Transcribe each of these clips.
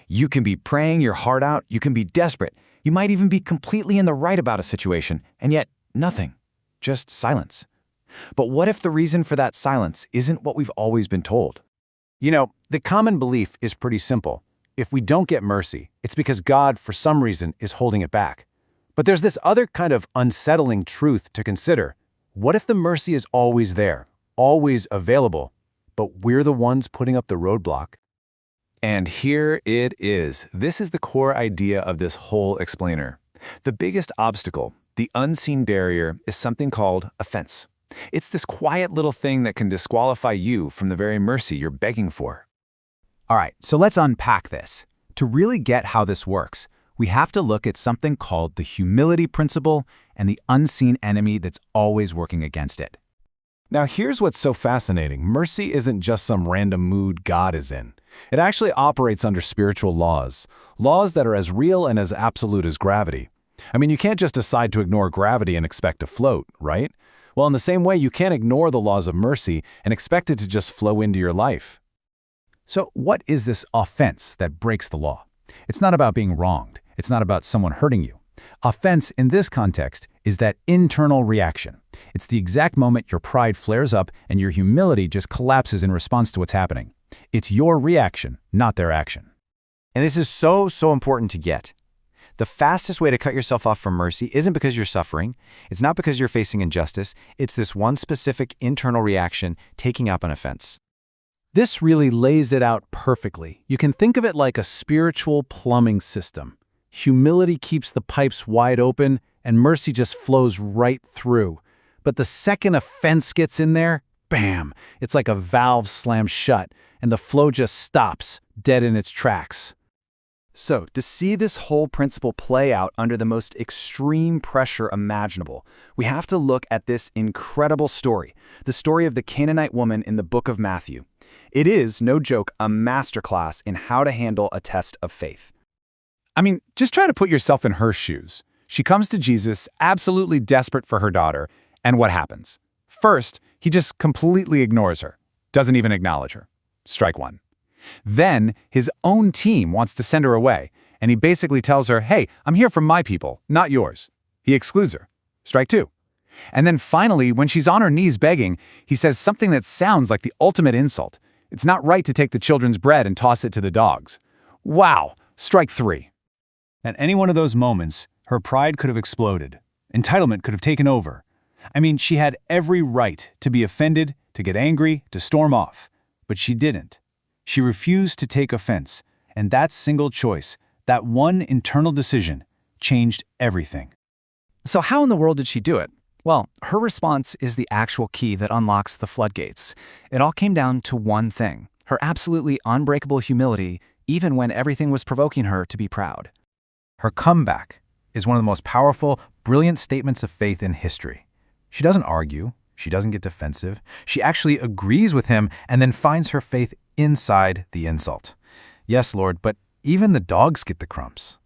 You can be praying your heart out, you can be desperate, you might even be completely in the right about a situation, and yet nothing. Just silence. But what if the reason for that silence isn't what we've always been told? You know, the common belief is pretty simple. If we don't get mercy, it's because God, for some reason, is holding it back. But there's this other kind of unsettling truth to consider. What if the mercy is always there, always available, but we're the ones putting up the roadblock? And here it is. This is the core idea of this whole explainer. The biggest obstacle, the unseen barrier, is something called offense. It's this quiet little thing that can disqualify you from the very mercy you're begging for. All right, so let's unpack this. To really get how this works, we have to look at something called the humility principle and the unseen enemy that's always working against it. Now here's what's so fascinating. Mercy isn't just some random mood God is in. It actually operates under spiritual laws that are as real and as absolute as gravity. I mean, you can't just decide to ignore gravity and expect to float, right? Well, in the same way, you can't ignore the laws of mercy and expect it to just flow into your life. So what is this offense that breaks the law? It's not about being wronged. It's not about someone hurting you. Offense in this context is that internal reaction. It's the exact moment your pride flares up and your humility just collapses in response to what's happening. It's your reaction, not their action. And this is so important to get. The fastest way to cut yourself off from mercy isn't because you're suffering. It's not because you're facing injustice. It's this one specific internal reaction taking up an offense. This really lays it out perfectly. You can think of it like a spiritual plumbing system. Humility keeps the pipes wide open, and mercy just flows right through. But the second offense gets in there, bam, it's like a valve slams shut, and the flow just stops, dead in its tracks. So, to see this whole principle play out under the most extreme pressure imaginable, we have to look at this incredible story, the story of the Canaanite woman in the book of Matthew. It is, no joke, a masterclass in how to handle a test of faith. I mean, just try to put yourself in her shoes. She comes to Jesus, absolutely desperate for her daughter, and what happens? First, he just completely ignores her, doesn't even acknowledge her. Strike one. Then, his own team wants to send her away, and he basically tells her, hey, I'm here from my people, not yours. He excludes her. Strike two. And then finally, when she's on her knees begging, he says something that sounds like the ultimate insult. It's not right to take the children's bread and toss it to the dogs. Wow. Strike three. At any one of those moments, her pride could have exploded. Entitlement could have taken over. I mean, she had every right to be offended, to get angry, to storm off. But she didn't. She refused to take offense, and that single choice, that one internal decision, changed everything. So how in the world did she do it? Well, her response is the actual key that unlocks the floodgates. It all came down to one thing: her absolutely unbreakable humility, even when everything was provoking her to be proud. Her comeback is one of the most powerful, brilliant statements of faith in history. She doesn't argue. She doesn't get defensive. She actually agrees with him and then finds her faith inside the insult. Yes, Lord, but even the dogs get the crumbs.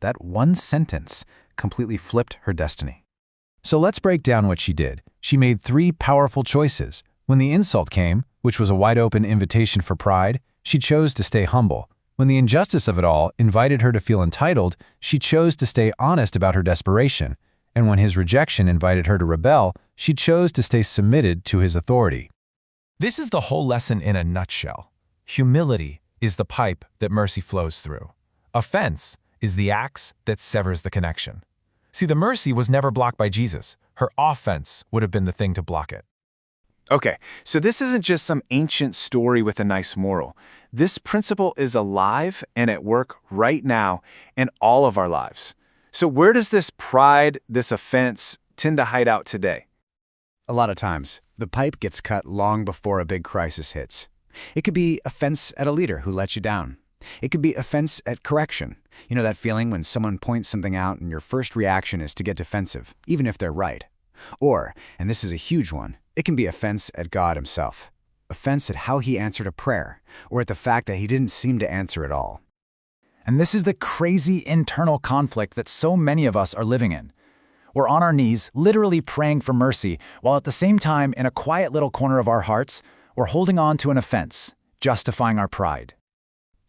That one sentence completely flipped her destiny. So let's break down what she did. She made three powerful choices. When the insult came, which was a wide-open invitation for pride, she chose to stay humble. When the injustice of it all invited her to feel entitled, she chose to stay honest about her desperation. And when his rejection invited her to rebel, she chose to stay submitted to his authority. This is the whole lesson in a nutshell. Humility is the pipe that mercy flows through. Offense is the axe that severs the connection. See, the mercy was never blocked by Jesus. Her offense would have been the thing to block it. Okay, so this isn't just some ancient story with a nice moral. This principle is alive and at work right now in all of our lives. So where does this pride, this offense, tend to hide out today? A lot of times, the pipe gets cut long before a big crisis hits. It could be offense at a leader who let you down. It could be offense at correction. You know that feeling when someone points something out and your first reaction is to get defensive, even if they're right. Or, and this is a huge one, it can be offense at God himself. Offense at how he answered a prayer, or at the fact that he didn't seem to answer at all. And this is the crazy internal conflict that so many of us are living in. We're on our knees, literally praying for mercy, while at the same time, in a quiet little corner of our hearts, we're holding on to an offense, justifying our pride.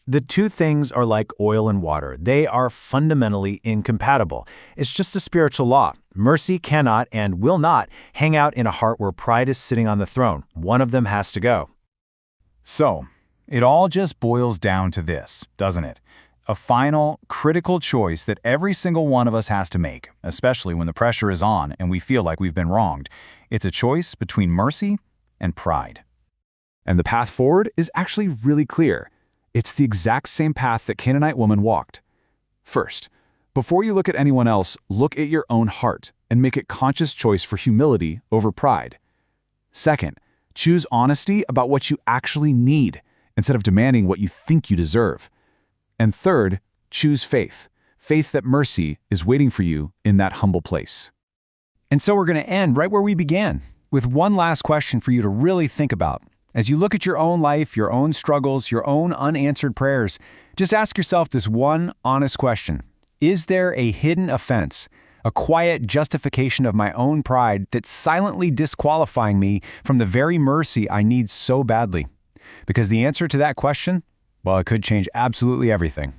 The two things are like oil and water. They are fundamentally incompatible. It's just a spiritual law. Mercy cannot and will not hang out in a heart where pride is sitting on the throne. One of them has to go. So, it all just boils down to this, doesn't it? A final, critical choice that every single one of us has to make, especially when the pressure is on and we feel like we've been wronged. It's a choice between mercy and pride. And the path forward is actually really clear. It's the exact same path that Canaanite woman walked. First, before you look at anyone else, look at your own heart and make a conscious choice for humility over pride. Second, choose honesty about what you actually need instead of demanding what you think you deserve. And third, choose faith. Faith that mercy is waiting for you in that humble place. And so we're going to end right where we began, with one last question for you to really think about. As you look at your own life, your own struggles, your own unanswered prayers, just ask yourself this one honest question. Is there a hidden offense, a quiet justification of my own pride that's silently disqualifying me from the very mercy I need so badly? Because the answer to that question, well, it could change absolutely everything.